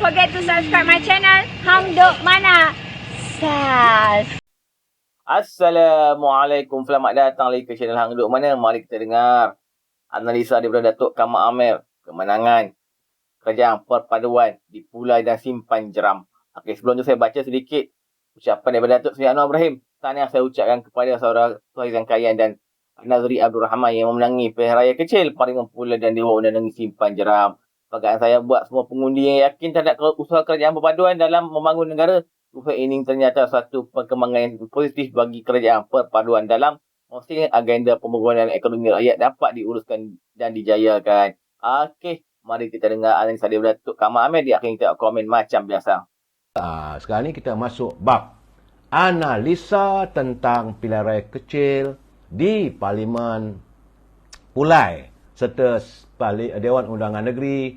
forget to subscribe my channel. Hang Duk Mana. Sas. Assalamualaikum, selamat datang lagi ke channel Hang Duk Mana. Mari kita dengar analisa daripada Datuk Kamal Amir, kemenangan kerajaan perpaduan di Pulai dan Simpan Jeram. Okey, sebelum tu saya baca sedikit ucapan daripada Datuk Seri Anwar Ibrahim. Tahniah saya ucapkan kepada saudara Suhaizan Kayan dan Nazri Abdul Rahman yang memenangi pilihan raya kecil Parlimen Pulai dan Dewan Undang Negeri Simpan Jeram. Perkataan saya buat semua pengundi yang yakin terhadap usaha kerajaan perpaduan dalam membangun negara. Usaha ini ternyata satu perkembangan yang positif bagi kerajaan perpaduan dalam memastikan agenda pembangunan ekonomi rakyat dapat diuruskan dan dijayakan. Okey, mari kita dengar analisa daripada Datuk Kamal Amir. Di akhir kita komen macam biasa. Sekarang ni kita masuk bab analisa tentang pilihan raya kecil di Parlimen Pulai serta Dewan Undangan Negeri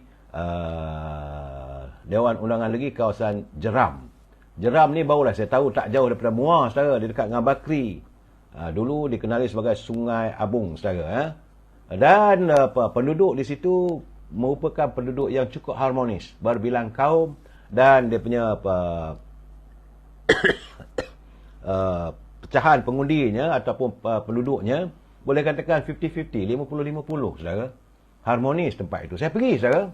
Dewan Undangan Negeri kawasan Jeram. Jeram ni barulah saya tahu tak jauh daripada Muar, saudara, di dekat dengan Bakri. Dulu dikenali sebagai Sungai Abung, saudara. Dan penduduk di situ merupakan penduduk yang cukup harmonis, berbilang kaum, dan dia punya pecahan pengundinya ataupun penduduknya boleh katakan 50-50, 50-50, saudara. Harmonis tempat itu. Saya pergi, saudara.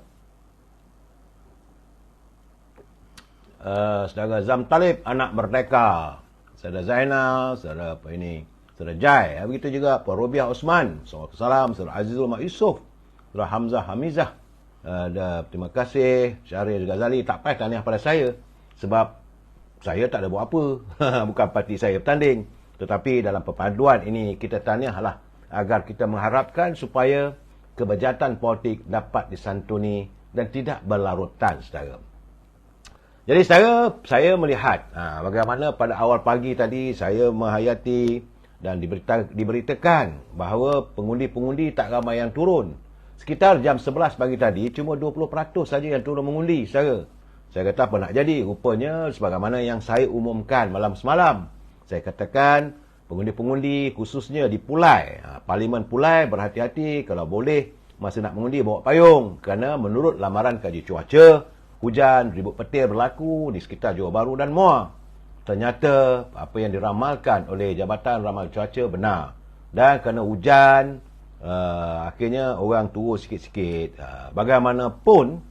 Saudara Zam Talib, anak merdeka. Saudara Zainal, saudara saudara Jai. Begitu juga Puan Robiah Osman. Salam, saudara Azizul Mak Yusof. Saudara Hamzah Hamizah. Terima kasih. Syahrir Ghazali. Tak payah tahniah pada saya. Sebab saya tak ada buat apa. Bukan parti saya bertanding. Tetapi dalam perpaduan ini kita tahniahlah agar kita mengharapkan supaya kebejatan politik dapat disantuni dan tidak berlarutan, saudara. Jadi saya melihat bagaimana pada awal pagi tadi saya menghayati dan diberitakan bahawa pengundi-pengundi tak ramai yang turun. Sekitar jam 11 pagi tadi cuma 20% saja yang turun mengundi, saudara. Saya kata apa nak jadi? Rupanya sebagaimana yang saya umumkan malam semalam. Saya katakan pengundi-pengundi khususnya di Pulai, Parlimen Pulai, berhati-hati kalau boleh masa nak mengundi bawa payung. Kerana menurut lamaran kaji cuaca, hujan ribut petir berlaku di sekitar Johor Bahru dan Muar. Ternyata apa yang diramalkan oleh Jabatan Ramal Cuaca benar. Dan kerana hujan, akhirnya orang turun sikit-sikit. Bagaimanapun,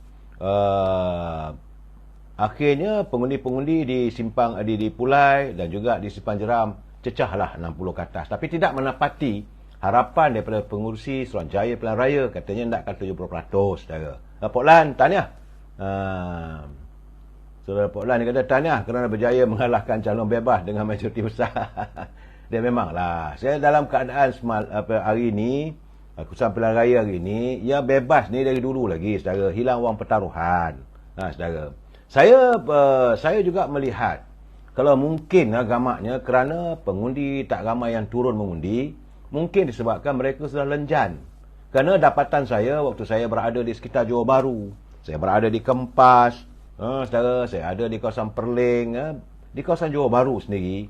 akhirnya pengundi-pengundi di Pulai dan juga di Simpan Jeram cecahlah 60 ke atas. Tapi tidak menepati harapan daripada pengurusi Suruhanjaya Pilihan Raya. Katanya nakkan 70%, saudara. Pok Lan, tahniah. Saudara Pok Lan kata tahniah kerana berjaya mengalahkan calon bebas dengan majoriti besar. Dia memanglah. Saya dalam keadaan hari ini, keputusan pilihan raya hari ini, ya bebas ni dari dulu lagi, saudara. Hilang wang pertaruhan. Saudara. Saya juga melihat kalau mungkin gamaknya kerana pengundi tak ramai yang turun mengundi, mungkin disebabkan mereka sudah lenjan. Kerana dapatan saya waktu saya berada di sekitar Johor Bahru, saya berada di Kempas, saudara, saya ada di kawasan Perling, di kawasan Johor Bahru sendiri.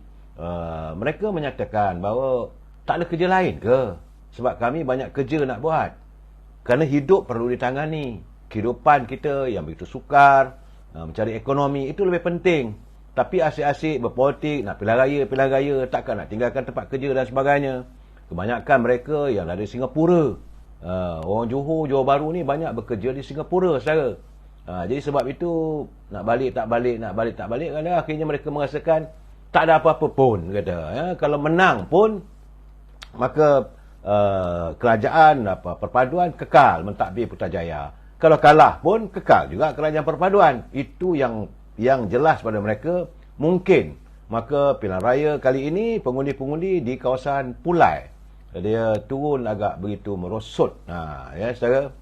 Mereka menyatakan bahawa tak ada kerja lain ke? Sebab kami banyak kerja nak buat. Kerana hidup perlu ditangani. Kehidupan kita yang begitu sukar, mencari ekonomi, itu lebih penting. Tapi asyik-asyik berpolitik, nak pilihan raya, takkan nak tinggalkan tempat kerja dan sebagainya. Kebanyakan mereka yang dari Singapura. Orang Johor Bahru ni banyak bekerja di Singapura, saudara. Jadi sebab itu nak balik tak balik kerana akhirnya mereka merasakan tak ada apa-apa pun, kata. Kalau menang pun maka kerajaan perpaduan kekal mentadbir Putrajaya. Kalau kalah pun kekal juga kerajaan perpaduan. Itu yang jelas pada mereka. Mungkin maka pilihan raya kali ini pengundi-pengundi di kawasan Pulai dia turun agak begitu merosot, ya saudara.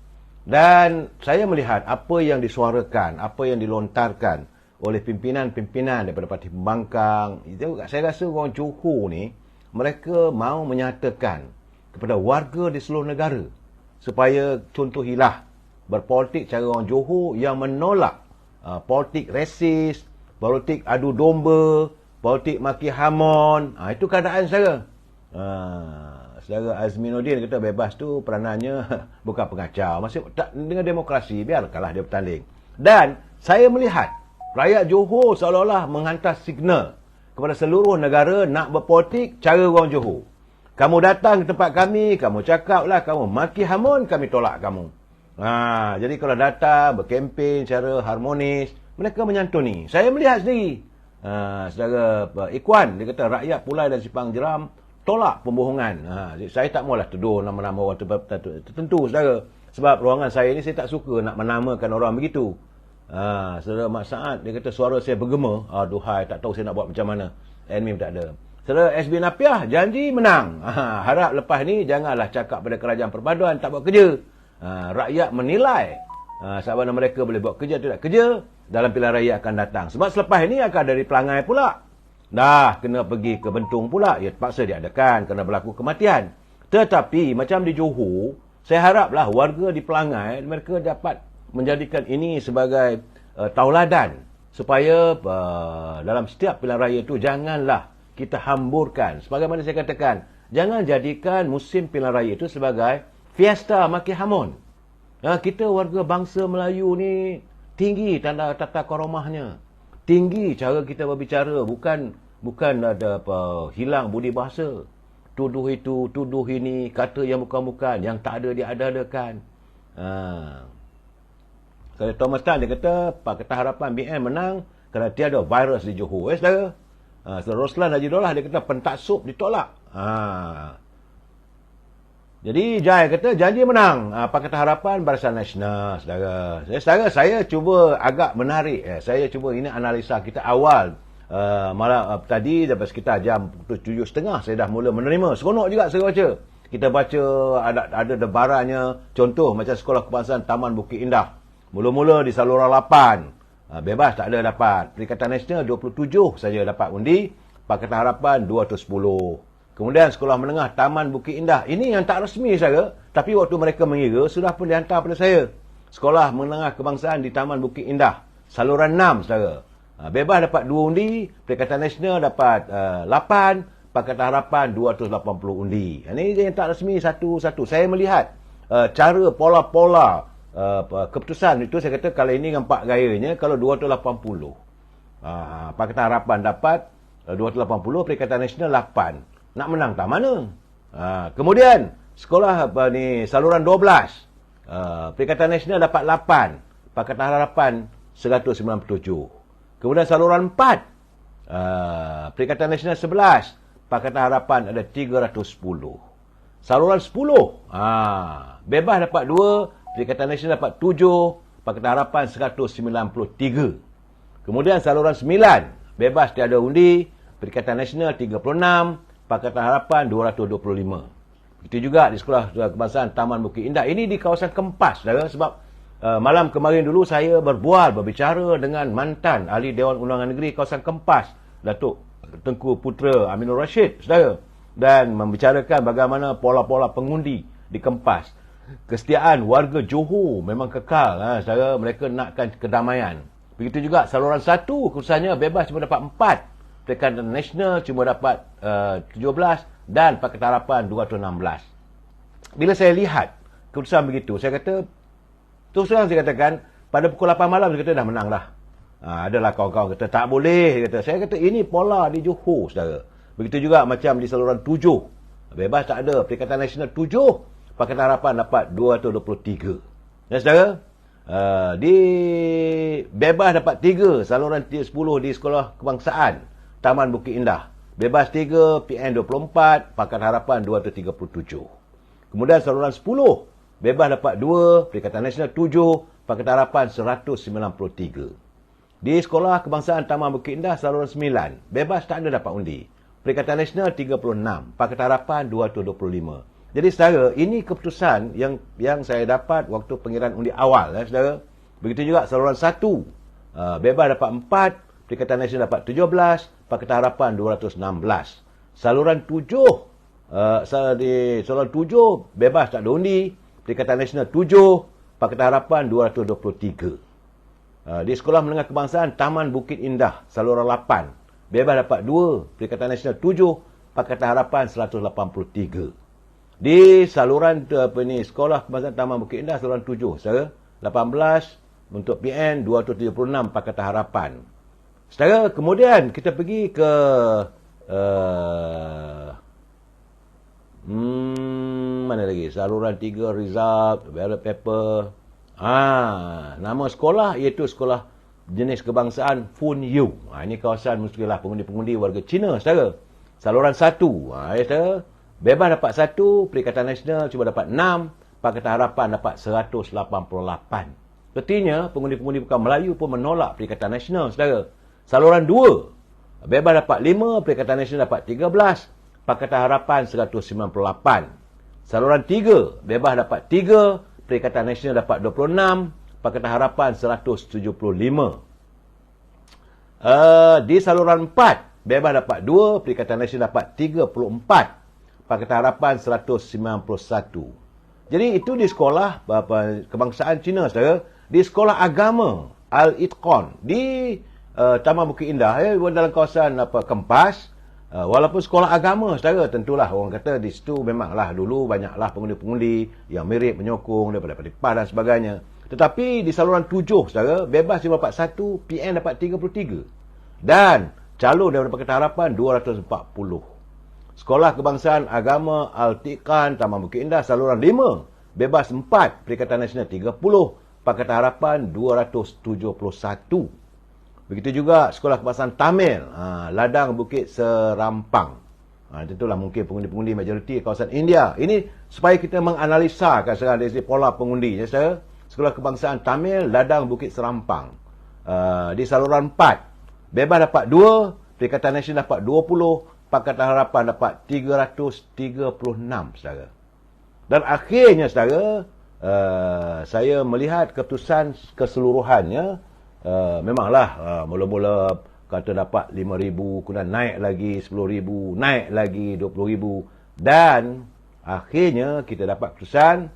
Dan saya melihat apa yang disuarakan, apa yang dilontarkan oleh pimpinan-pimpinan daripada parti pembangkang. Saya rasa orang Johor ni mereka mahu menyatakan kepada warga di seluruh negara supaya contohilah berpolitik cara orang Johor yang menolak politik resis, politik adu domba, politik maki hamon. Itu keadaan saudara. Saudara Azminuddin kata bebas tu peranannya bukan pengacau. Masih tak dengan demokrasi, biar kalah dia bertanding. Dan saya melihat rakyat Johor seolah-olah menghantar signal kepada seluruh negara nak berpolitik cara orang Johor. Kamu datang ke tempat kami, kamu cakaplah, kamu maki hamun, kami tolak kamu. Jadi kalau datang berkempen secara harmonis, mereka menyantuni. Saya melihat sendiri. Saudara Ikhwan, dia kata rakyat Pulai dan Simpang Jeram tolak pembohongan. Saya tak maulah tuduh nama-nama orang tertentu, saudara. Sebab ruangan saya ni saya tak suka nak menamakan orang begitu. Saudara Mat Saad, dia kata suara saya bergema. Duhai, tak tahu saya nak buat macam mana. Admin tak ada. Saudara SB Napiah, janji menang. Harap lepas ni janganlah cakap pada kerajaan perpaduan tak buat kerja. Rakyat menilai sama ada mereka boleh buat kerja atau tidak kerja dalam pilihan raya akan datang. Sebab selepas ini akan dari Pelangai pula. Dah kena pergi ke Bentong pula. Ya terpaksa diadakan kerana berlaku kematian. Tetapi macam di Johor, saya haraplah warga di Pelangai mereka dapat menjadikan ini sebagai tauladan supaya dalam setiap pilihan raya itu janganlah kita hamburkan. Sebagaimana saya katakan, jangan jadikan musim pilihan raya itu sebagai fiesta maki hamun. Kita warga bangsa Melayu ni tinggi tata koromahnya. Tinggi cara kita berbicara, bukan ada apa hilang budi bahasa. Tuduh itu, tuduh ini, kata yang bukan-bukan, yang tak ada diada-adakan. Kalau Thomas Tan dia kata Pakatan Harapan BN menang kerana tiada virus di Johor. Saudara. Saudara Roslan Haji Dollah dia kata pentaksub ditolak. Jadi Jai kata janji menang Pakatan Harapan Barisan Nasional, saudara. Saya cuba agak menarik. Saya cuba ini analisa kita awal. Malam tadi dapat sekitar jam 7.30 saya dah mula menerima. Seronok juga saya baca. Kita baca ada debarannya. Contoh macam Sekolah Kebangsaan Taman Bukit Indah. Mula-mula di saluran 8. Bebas tak ada dapat. Perikatan Nasional 27 saja dapat undi. Pakatan Harapan 210. Kemudian Sekolah Menengah Taman Bukit Indah. Ini yang tak resmi saja. Tapi waktu mereka mengira, sudah pun dihantar pada saya. Sekolah Menengah Kebangsaan di Taman Bukit Indah. Saluran 6, saudara. Bebas dapat 2 undi. Perikatan Nasional dapat 8. Pakatan Harapan 280 undi. Ini yang tak resmi satu-satu. Saya melihat cara pola-pola keputusan itu. Saya kata kalau ini nampak gayanya, kalau 280. Pakatan Harapan dapat 280. Perikatan Nasional 8. Nak menang tak mana? Kemudian sekolah saluran 12. Perikatan Nasional dapat 8. Pakatan Harapan 197. Kemudian saluran 4. Perikatan Nasional 11. Pakatan Harapan ada 310. Saluran 10. Bebas dapat 2. Perikatan Nasional dapat 7. Pakatan Harapan 193. Kemudian saluran 9. Bebas tiada undi. Perikatan Nasional 36. Pakatan Harapan 225. Itu juga di Sekolah Kebangsaan Taman Bukit Indah. Ini di kawasan Kempas, saudara. Sebab malam kemarin dulu saya berbicara dengan mantan Ahli Dewan Undangan Negeri kawasan Kempas, Datuk Tengku Putra Aminur Rashid, saudara. Dan membicarakan bagaimana pola-pola pengundi di Kempas. Kesetiaan warga Johor memang kekal, saudara. Mereka nakkan kedamaian. Begitu juga saluran 1, khususnya bebas cuma dapat 4. Perikatan Nasional cuma dapat 17 dan Pakatan Harapan 216. Bila saya lihat keputusan begitu, saya kata, terus terang saya katakan, pada pukul 8 malam saya kata dah menang dah. Adalah kawan-kawan kata tak boleh. Saya kata ini pola di Johor, saudara. Begitu juga macam di saluran 7. Bebas tak ada. Perikatan Nasional 7. Pakatan Harapan dapat 223. Ya, saudara. Di bebas dapat 3. Saluran 10 di Sekolah Kebangsaan Taman Bukit Indah. Bebas 3, PN 24, Pakatan Harapan 237. Kemudian saluran 10, bebas dapat 2, Perikatan Nasional 7, Pakatan Harapan 193. Di Sekolah Kebangsaan Taman Bukit Indah, saluran 9, bebas tak ada dapat undi. Perikatan Nasional 36, Pakatan Harapan 225. Jadi saudara, ini keputusan yang saya dapat waktu pengiraan undi awal, saudara. Begitu juga saluran 1, bebas dapat 4, Perikatan Nasional dapat 17, Pakatan Harapan 216. Saluran 7, di saluran 7 bebas tak ada undi. Perikatan Nasional 7, Pakatan Harapan 223. Di Sekolah Menengah Kebangsaan Taman Bukit Indah, saluran 8, bebas dapat 2. Perikatan Nasional 7, Pakatan Harapan 183. Di saluran Sekolah Kebangsaan Taman Bukit Indah, saluran 7, saudara, 18, Untuk PN 276 Pakatan Harapan. Saudara, kemudian kita pergi ke mana lagi? Saluran 3 result, ballot paper. Nama sekolah iaitu sekolah jenis kebangsaan Fun Yu. Ini kawasan mestilah pengundi-pengundi warga Cina, saudara. Saluran 1. Saudara, bebas dapat 1, Perikatan Nasional cuma dapat 6, Pakatan Harapan dapat 188. Artinya, pengundi-pengundi bukan Melayu pun menolak Perikatan Nasional, saudara. Saluran 2. Bebas dapat 5, Perikatan Nasional dapat 13, Pakatan Harapan 198. Saluran 3, bebas dapat 3, Perikatan Nasional dapat 26, Pakatan Harapan 175. Di saluran 4, bebas dapat 2, Perikatan Nasional dapat 34, Pakatan Harapan 191. Jadi itu di sekolah kebangsaan Cina, saudara. Di sekolah agama Al-Itqan di Taman Bukit Indah, dalam kawasan Kempas. Walaupun sekolah agama, saudara, tentulah orang kata di situ memanglah dulu banyaklah pengundi-pengundi yang mirip menyokong daripada Paripah dan sebagainya. Tetapi di saluran 7, saudara, bebas dia dapat 1, PN dapat 33. Dan calon daripada Pakatan Harapan 240. Sekolah kebangsaan agama Al-Itqan Taman Bukit Indah saluran 5, bebas 4, Perikatan Nasional 30, Pakatan Harapan 271. Begitu juga sekolah kebangsaan Tamil, Ladang Bukit Serampang. Tentulah mungkin pengundi-pengundi majoriti kawasan India. Ini supaya kita menganalisakan sekarang dari pola pengundi. Ya, saudara. Sekolah kebangsaan Tamil, Ladang Bukit Serampang. Di saluran 4, bebas dapat 2, Perikatan Nasional dapat 20, Pakatan Harapan dapat 336, saudara. Dan akhirnya, saudara, saya melihat keputusan keseluruhannya, memanglah mula-mula kata dapat 5,000, kemudian naik lagi 10,000, naik lagi 20,000, dan akhirnya kita dapat keputusan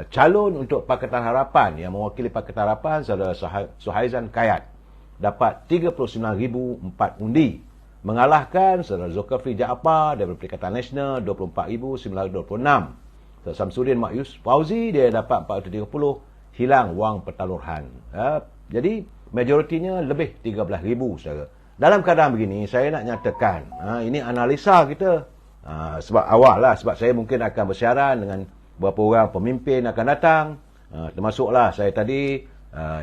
calon untuk Pakatan Harapan yang mewakili Pakatan Harapan, saudara Suhaizan Kayat, dapat 39,004 undi, mengalahkan saudara Zulkifli Jaafar daripada Perikatan Nasional 24,926. Saudara Samsudin Mak Yus Fauzi dia dapat 430, hilang wang pertaluran. Jadi majoritinya lebih 13,000, saudara. Dalam keadaan begini, saya nak nyatakan, ini analisa kita. Sebab awal lah, sebab saya mungkin akan bersiaran dengan beberapa orang pemimpin akan datang. Termasuklah saya tadi,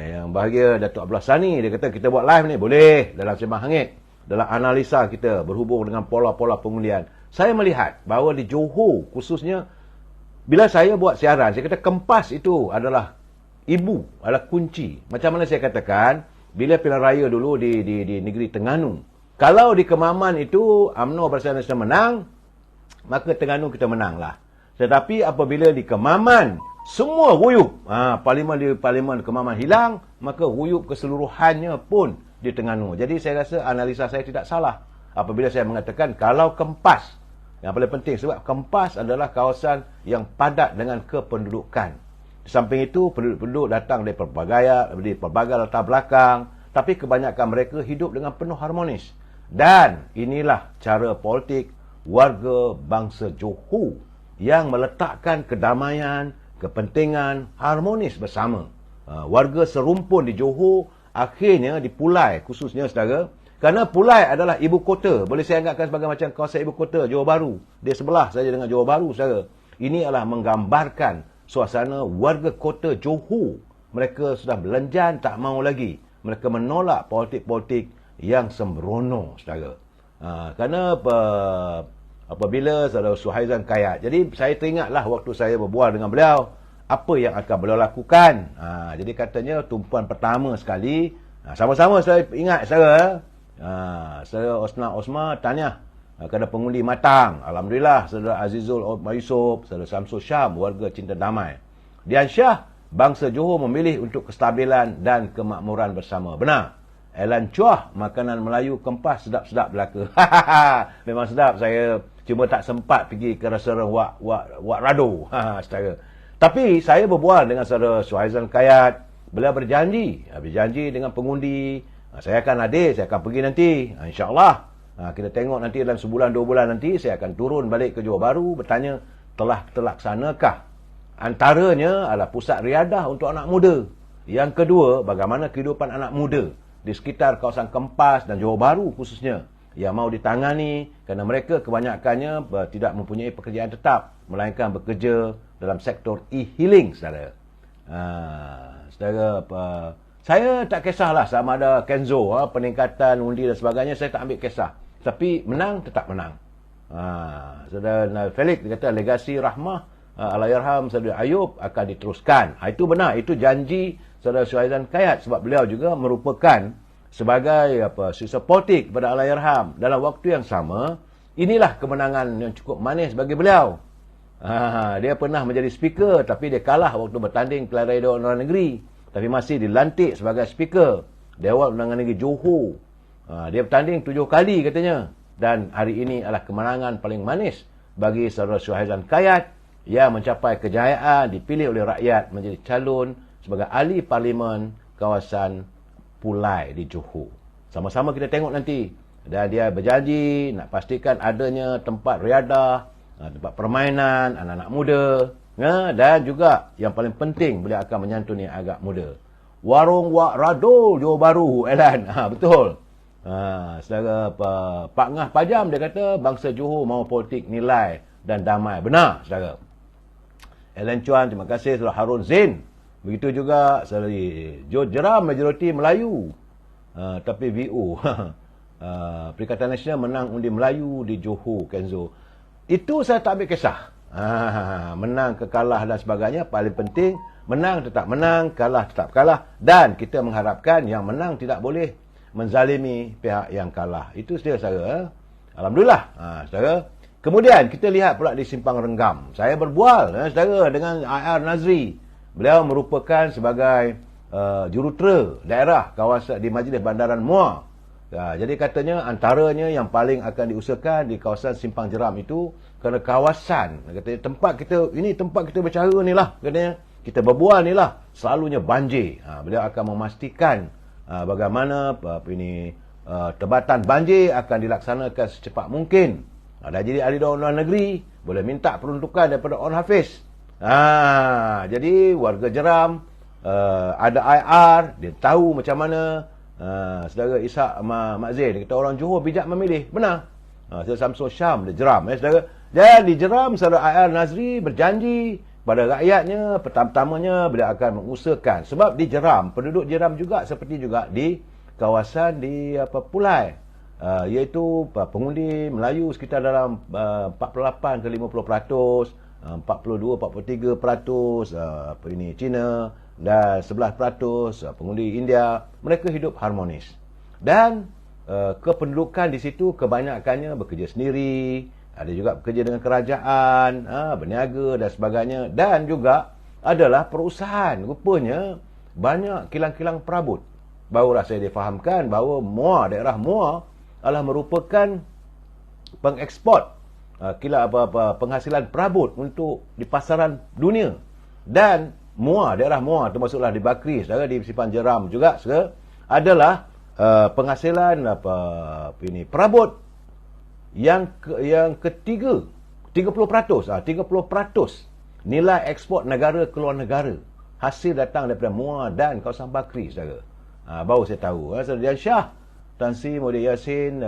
yang bahagia Datuk Abdullah Sani, dia kata kita buat live ni, boleh, dalam Sembang Hangit. Dalam analisa kita, berhubung dengan pola-pola pengundian. Saya melihat bahawa di Johor khususnya, bila saya buat siaran, saya kata Kempas itu adalah ibu, adalah kunci. Macam mana saya katakan, bila pilihan raya dulu di negeri Terengganu, kalau di Kemaman itu UMNO Barisan Nasional menang, maka Terengganu kita menanglah. Tetapi apabila di Kemaman semua ruyup, parlimen Kemaman hilang, maka ruyup keseluruhannya pun di Terengganu. Jadi saya rasa analisa saya tidak salah apabila saya mengatakan kalau Kempas, yang paling penting sebab Kempas adalah kawasan yang padat dengan kependudukan. Di samping itu, penduduk datang dari pelbagai latar belakang, tapi kebanyakan mereka hidup dengan penuh harmonis. Dan inilah cara politik warga bangsa Johor yang meletakkan kedamaian, kepentingan, harmonis bersama. Warga serumpun di Johor akhirnya di Pulai khususnya, saudara, kerana Pulai adalah ibu kota. Boleh saya anggapkan sebagai macam kawasan ibu kota Johor Bahru. Dia sebelah saja dengan Johor Bahru, saudara. Ini adalah menggambarkan suasana warga kota Johor. Mereka sudah belenjan, tak mahu lagi. Mereka menolak politik-politik yang sembrono, saudara. Kerana apabila saudara Suhaizan Kayat, jadi saya teringatlah waktu saya berbual dengan beliau, apa yang akan beliau lakukan. Jadi katanya tumpuan pertama sekali, sama-sama saya ingat, saudara. Saudara Osma tahniah kerana pengundi matang. Alhamdulillah, saudara Azizul Yusuf, saudara Samsul Syam, warga cinta damai. Dian Shah, bangsa Johor memilih untuk kestabilan dan kemakmuran bersama. Benar. Elan Cuah, makanan Melayu Kempas sedap-sedap belaka. Memang sedap. Saya cuma tak sempat pergi ke restoran Wak Rado. Saudara. Tapi saya berbual dengan saudara Suhaizan Kayat. Beliau berjanji dengan pengundi. Saya akan hadir, saya akan pergi nanti. InsyaAllah. Kita tengok nanti dalam sebulan, 2 bulan nanti, saya akan turun balik ke Johor Bahru, bertanya, telah terlaksanakah? Antaranya adalah pusat riadah untuk anak muda. Yang kedua, bagaimana kehidupan anak muda di sekitar kawasan Kempas dan Johor Bahru khususnya yang mau ditangani kerana mereka kebanyakannya tidak mempunyai pekerjaan tetap melainkan bekerja dalam sektor e-healing, saudara. Saudara, saya tak kisahlah sama ada Kenzo, peningkatan undi dan sebagainya, saya tak ambil kisah. Tapi menang tetap menang. Saudara Felix dia kata legasi rahmah Allahyarham Saudara Ayub akan diteruskan. Itu benar, itu janji Saudara Syuhaizan Kayat sebab beliau juga merupakan sebagai sisa politik kepada Allahyarham. Dalam waktu yang sama, inilah kemenangan yang cukup manis bagi beliau. Dia pernah menjadi speaker tapi dia kalah waktu bertanding pilihan raya Dewan Undangan Negeri, tapi masih dilantik sebagai speaker Dewan Undangan Negeri Johor. Dia bertanding 7 kali katanya, dan hari ini adalah kemenangan paling manis bagi Saudara Syuhaizan Kayat yang mencapai kejayaan dipilih oleh rakyat menjadi calon sebagai ahli parlimen kawasan Pulai di Johor. Sama-sama kita tengok nanti. Dan dia berjanji nak pastikan adanya tempat riadah, tempat permainan anak-anak muda, dan juga yang paling penting beliau akan menyantuni agak muda. Warung Wak Radul Johor Bahru, Elan. Betul. Saudara Pak Ngah Pajam dia kata bangsa Johor mahu politik nilai dan damai. Benar, saudara. Ellen Chuan, terima kasih. Saudara Harun Zain. Begitu juga saudara Jeram majoriti Melayu. Tapi VO Perikatan Nasional menang undi Melayu di Johor, Kenzo. Itu saya tak ambil kisah. Menang ke kalah dan sebagainya. Paling penting menang tetap menang, kalah tetap kalah, dan kita mengharapkan yang menang tidak boleh menzalimi pihak yang kalah. Itu saja, saudara. Alhamdulillah, saudara. Kemudian kita lihat pula di Simpang Renggam. Saya berbual, saudara, dengan IR Nazri. Beliau merupakan sebagai jurutera daerah kawasan di Majlis Bandaran Muar. Jadi katanya antaranya yang paling akan diusahakan di kawasan Simpang Jeram itu kerana kawasan, katanya tempat kita, ini tempat kita bercara ni lah, katanya kita berbual ni lah, selalunya banjir. Beliau akan memastikan bagaimana tebatan banjir akan dilaksanakan secepat mungkin. Dan jadi ahli Dewan Undangan Negeri boleh minta peruntukan daripada On Hafiz. Jadi warga Jeram ada IR, dia tahu macam mana. Saudara Ishak Mak Zain, dia kata orang Johor bijak memilih. Benar. Saudara Samsul Syam di Jeram, saudara. Jadi di Jeram, saudara IR Nazri berjanji pada rakyatnya, pertama-tamanya beliau akan mengusahakan, sebab di Jeram, penduduk Jeram juga seperti juga di kawasan di Pulai, iaitu pengundi Melayu sekitar dalam 48 ke 50%, 42-43%, Cina dan 11% pengundi India. Mereka hidup harmonis. Dan kependudukan di situ kebanyakannya bekerja sendiri, ada juga bekerja dengan kerajaan, berniaga dan sebagainya, dan juga adalah perusahaan. Rupanya banyak kilang-kilang perabot. Barulah saya difahamkan bahawa Muar, daerah Muar adalah merupakan pengeksport penghasilan perabot untuk di pasaran dunia. Dan Muar, daerah Muar termasuklah di Bakri, saudara, di Simpang Jeram juga, saudara, adalah penghasilan perabot yang ketiga, 30%, 30% nilai ekspor negara keluar negara hasil datang daripada Muar dan kawasan Bakri, saudara. Baru saya tahu. Saudara Dian Shah, Tan Sri Muhammad Yassin,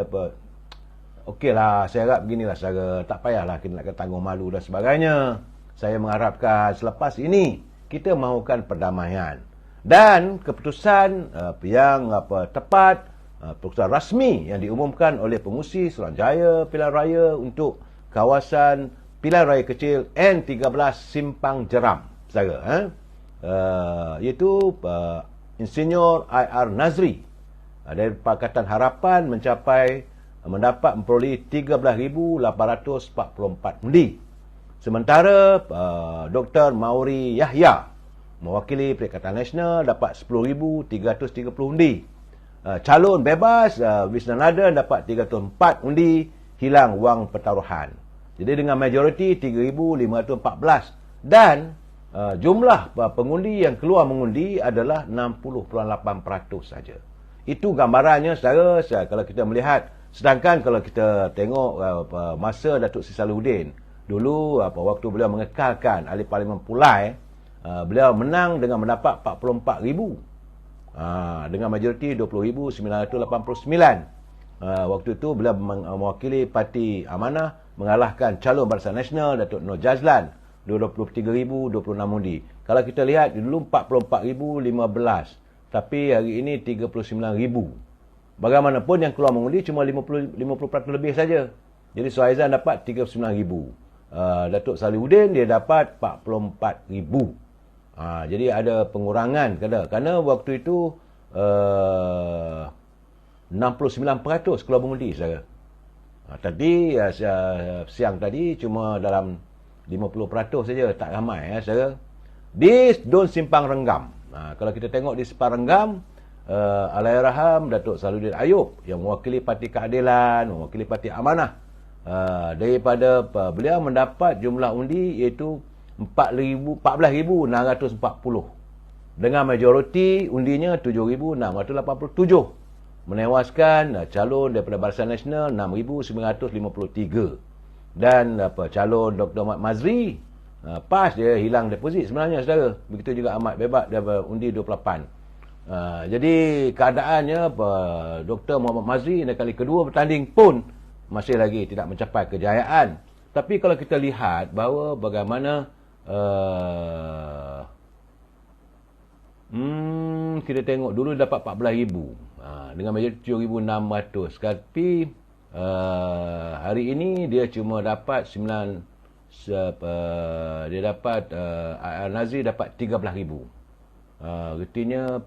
okeylah, saya harap beginilah, saudara. Tak payahlah kita nak tanggung malu dan sebagainya. Saya mengharapkan selepas ini kita mahukan perdamaian. Dan keputusan yang tepat, keputusan rasmi yang diumumkan oleh pengurusi Suruhanjaya Pilihan Raya untuk kawasan Pilihan Raya Kecil N13 Simpang Jeram, saudara. Iaitu Insinyur IR Nazri dari Pakatan Harapan mendapat memperoleh 13,844 undi. Sementara Dr. Mauri Yahya mewakili Perikatan Nasional dapat 10,330 undi. Calon bebas Wisnanadan dapat 304 undi, hilang wang pertaruhan. Jadi dengan majoriti 3,514, dan jumlah pengundi yang keluar mengundi adalah 60.8% saja. Itu gambarannya, saudara. Kalau kita melihat, sedangkan kalau kita tengok masa Datuk Sri Salahuddin dulu, waktu beliau mengekalkan ahli parlimen Pulai, Beliau menang dengan mendapat 44,000. Dengan majoriti 20,989. Waktu itu beliau mewakili Parti Amanah mengalahkan calon Barisan Nasional Datuk Nur Jazlan 23,026 undi. Kalau kita lihat dulu 44,015, tapi hari ini 39,000. Bagaimanapun yang keluar mengundi cuma 50% lebih saja. Jadi Suhaizan dapat 39,000. Datuk Salihuddin dia dapat 44,000. Jadi ada pengurangan kerana waktu itu 69% keluar mengundi saudara. Tadi siang tadi cuma dalam 50% saja, tak ramai saudara. Di Dun Simpang Renggam. Kalau kita tengok di Simpang Renggam, Allahyarham Datuk Salihuddin Ayub yang mewakili Parti Keadilan, mewakili Parti Amanah. Daripada beliau mendapat jumlah undi iaitu 14,640. Dengan majoriti undinya 7,687. Menewaskan calon daripada Barisan Nasional 6,953. Dan calon Dr. Ahmad Mazri PAS dia hilang deposit sebenarnya saudara. Begitu juga Ahmad Bebak dia undi 28. Jadi keadaannya Dr. Muhammad Mazri yang kali kedua bertanding pun masih lagi tidak mencapai kejayaan. Tapi kalau kita lihat bahawa bagaimana kita tengok dulu dapat 14,000 dengan majoriti 7,600. Tapi hari ini dia cuma dapat 9 dia dapat Nazri dapat 13,000. Artinya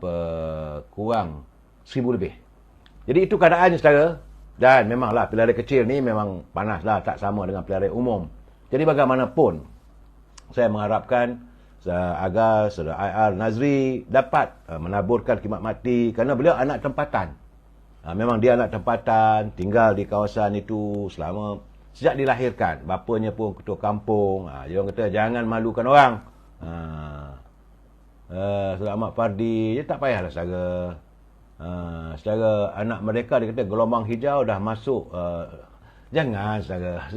kurang 1,000 lebih. Jadi itu keadaannya saudara. Dan memanglah pilihan raya kecil ni memang panaslah, tak sama dengan pilihan raya umum. Jadi bagaimanapun saya mengharapkan agar Saudara IR Nazri dapat menaburkan khidmat mati kerana beliau anak tempatan. Memang dia anak tempatan, tinggal di kawasan itu selama sejak dilahirkan. Bapanya pun ketua kampung. Dia orang kata jangan malukan orang. Saudara Ahmad Fardi, dia tak payahlah saudara. Secara anak mereka dia kata gelombang hijau dah masuk. Jangan saudara.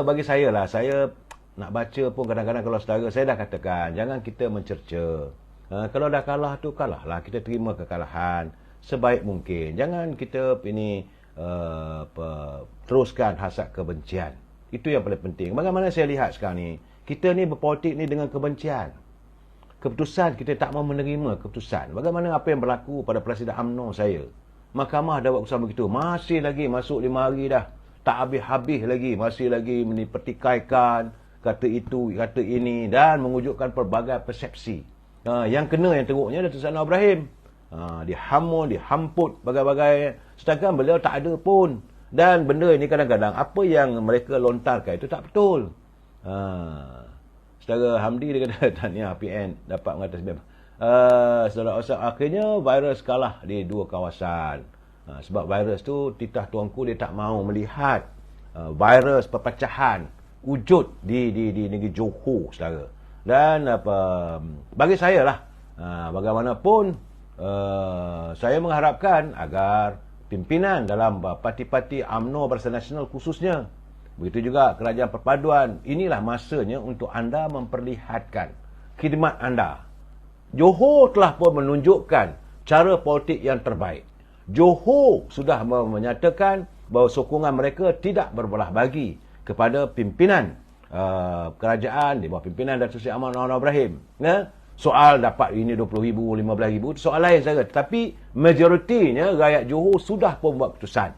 Bagi saya lah, saya nak baca pun kadang-kadang kalau saudara, saya dah katakan jangan kita mencerca. Kalau dah kalah tu kalahlah, kita terima kekalahan sebaik mungkin. Jangan kita teruskan hasad kebencian. Itu yang paling penting. Bagaimana saya lihat sekarang ni, kita ni berpolitik ni dengan kebencian. Keputusan kita tak mau menerima keputusan. Bagaimana apa yang berlaku pada Presiden UMNO saya. Mahkamah dah buat keputusan begitu. Masih lagi masuk 5 hari dah. Tak habis-habis lagi. Masih lagi pertikaikan. Kata itu, kata ini. Dan mewujudkan pelbagai persepsi. Yang kena yang teruknya Datuk Seri Anwar Ibrahim. Dihamun, dihamput bagai-bagai. Sedangkan beliau tak ada pun. Dan benda ini kadang-kadang apa yang mereka lontarkan itu tak betul. Saudara Hamdi dia kata tahniah PN dapat mengatasi bebas. Saudara Osap, akhirnya virus kalah di dua kawasan. Sebab virus tu titah tuanku dia tak mahu melihat virus perpecahan wujud di negeri Johor saudara. Dan bagi saya lah bagaimanapun saya mengharapkan agar pimpinan dalam parti-parti UMNO Barisan Nasional khususnya, begitu juga kerajaan perpaduan, inilah masanya untuk anda memperlihatkan khidmat anda. Johor telah pun menunjukkan cara politik yang terbaik. Johor sudah menyatakan bahawa sokongan mereka tidak berbelah bagi kepada pimpinan kerajaan di bawah pimpinan Datuk Seri Anwar Ibrahim. Soal dapat ini 20,000, 15,000 soal lain saja. Tetapi majoritinya rakyat Johor sudah pun buat keputusan.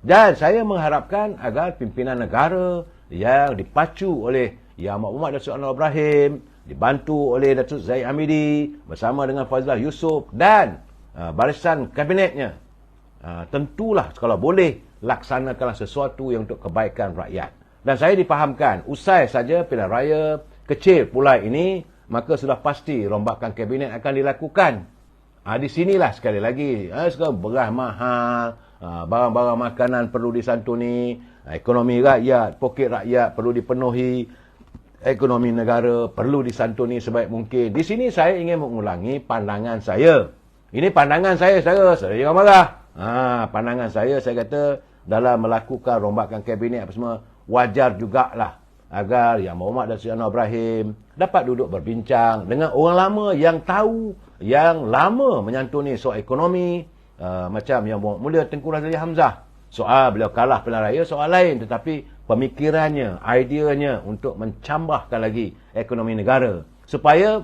Dan saya mengharapkan agar pimpinan negara yang dipacu oleh Yang Amat Datuk Anwar Ibrahim, dibantu oleh Datuk Zahid Hamidi bersama dengan Fazlal Yusof dan barisan kabinetnya, tentulah kalau boleh laksanakanlah sesuatu yang untuk kebaikan rakyat. Dan saya difahamkan usai saja pilihan raya kecil pula ini, maka sudah pasti rombakan kabinet akan dilakukan. Di sinilah sekali lagi, sekarang beras mahal, barang-barang makanan perlu disantuni, ekonomi rakyat, poket rakyat perlu dipenuhi, ekonomi negara perlu disantuni sebaik mungkin. Di sini saya ingin mengulangi pandangan saya. Ini pandangan saya, saudara. Saya jangan marah. Pandangan saya kata dalam melakukan rombakan kabinet apa semua, wajar jugalah agar Yang Berhormat Datuk Seri Anwar Ibrahim dapat duduk berbincang dengan orang lama yang tahu, yang lama menyantuni soal ekonomi, macam Yang Berhormat Mulia Tengku Razali Hamzah. Soal beliau kalah pilihan raya soal lain, tetapi pemikirannya, ideanya untuk mencambahkan lagi ekonomi negara supaya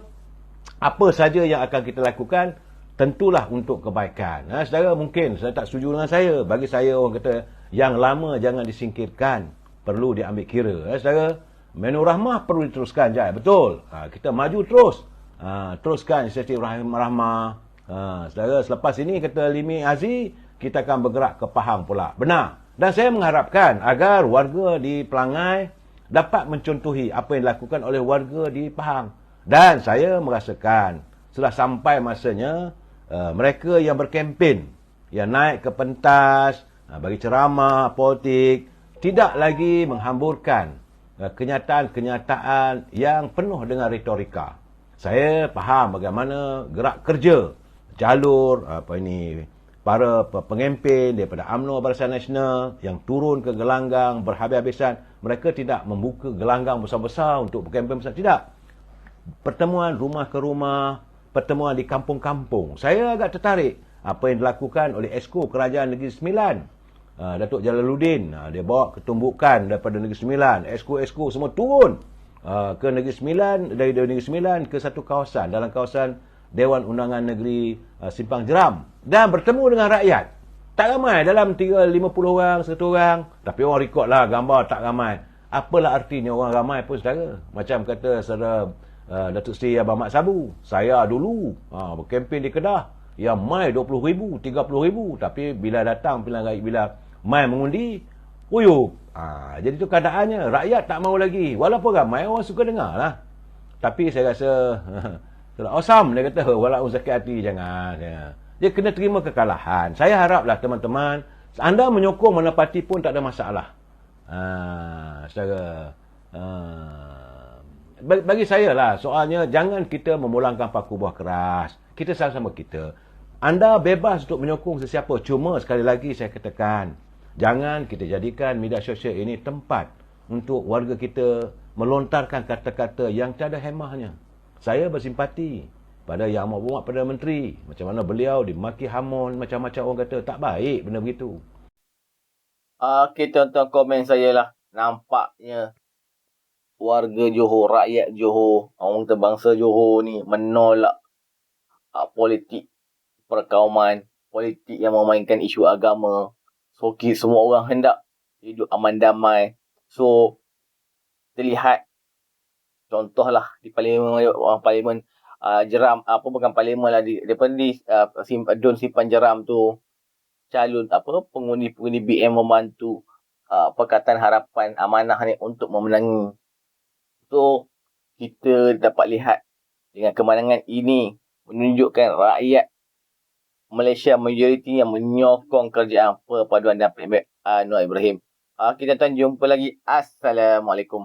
apa saja yang akan kita lakukan tentulah untuk kebaikan. Saudara, mungkin saya tak setuju dengan saya. Bagi saya, orang kata yang lama jangan disingkirkan, perlu diambil kira. Saudara, menu rahmah perlu diteruskan, Jai. Betul. Kita maju terus. Teruskan inisiatif rahmah. Saudara, selepas ini kata Limi Aziz, kita akan bergerak ke Pahang pula. Benar. Dan saya mengharapkan agar warga di Pelangai dapat mencontohi apa yang dilakukan oleh warga di Pahang. Dan saya merasakan sudah sampai masanya mereka yang berkempen, yang naik ke pentas, bagi ceramah politik, tidak lagi menghamburkan kenyataan-kenyataan yang penuh dengan retorika. Saya faham bagaimana gerak kerja jalur para pengempen daripada UMNO Barisan Nasional yang turun ke gelanggang berhabis-habisan. Mereka tidak membuka gelanggang besar-besar untuk berkempen besar. Tidak. Pertemuan rumah ke rumah, pertemuan di kampung-kampung. Saya agak tertarik apa yang dilakukan oleh Esko Kerajaan Negeri Sembilan. Datuk Jalaluddin, dia bawa ketumbukan daripada Negeri Sembilan. Esko-esko semua turun ke Negeri Sembilan, dari Negeri Sembilan ke satu kawasan, dalam kawasan Dewan Undangan Negeri Simpang Jeram, dan bertemu dengan rakyat. Tak ramai, dalam 50 orang, 100 orang, tapi orang rekod lah gambar tak ramai. Apalah artinya orang ramai pun, saudara? Macam kata saudara Datuk Seri Abang Mat Sabu, saya dulu berkempen di Kedah yang mai 20,000, 30,000, tapi bila datang pilihan raya, bila mai mengundi, uyup. Jadi tu keadaannya, rakyat tak mau lagi. Walaupun ramai, orang suka dengar lah. Tapi saya rasa awesome, dia kata, walaupun sakit hati, jangan. Dia kena terima kekalahan. Saya haraplah teman-teman, anda menyokong mana parti pun tak ada masalah. Bagi saya lah, soalnya jangan kita memulangkan paku buah keras. Kita sama-sama kita. Anda bebas untuk menyokong sesiapa. Cuma sekali lagi saya katakan, jangan kita jadikan media sosial ini tempat untuk warga kita melontarkan kata-kata yang tiada hemahnya. Saya bersimpati pada Yang Berhormat Perdana Menteri. Macam mana beliau dimaki hamun, macam-macam orang kata. Tak baik benda begitu. Okey, tuan-tuan, komen saya lah. Nampaknya warga Johor, rakyat Johor, orang terbangsa Johor ni menolak politik perkauman, politik yang memainkan isu agama. So, semua orang hendak hidup aman damai. So, terlihat contohlah di parlimen Jeram, bukan parlimen lah, daripada Dun Simpan Jeram tu, calon pengundi BM membantu Pakatan Harapan Amanah ni untuk memenangi. So, kita dapat lihat dengan kemenangan ini menunjukkan rakyat Malaysia majoriti yang menyokong kerajaan perpaduan dan Anwar Ibrahim. Kita tuan jumpa lagi. Assalamualaikum.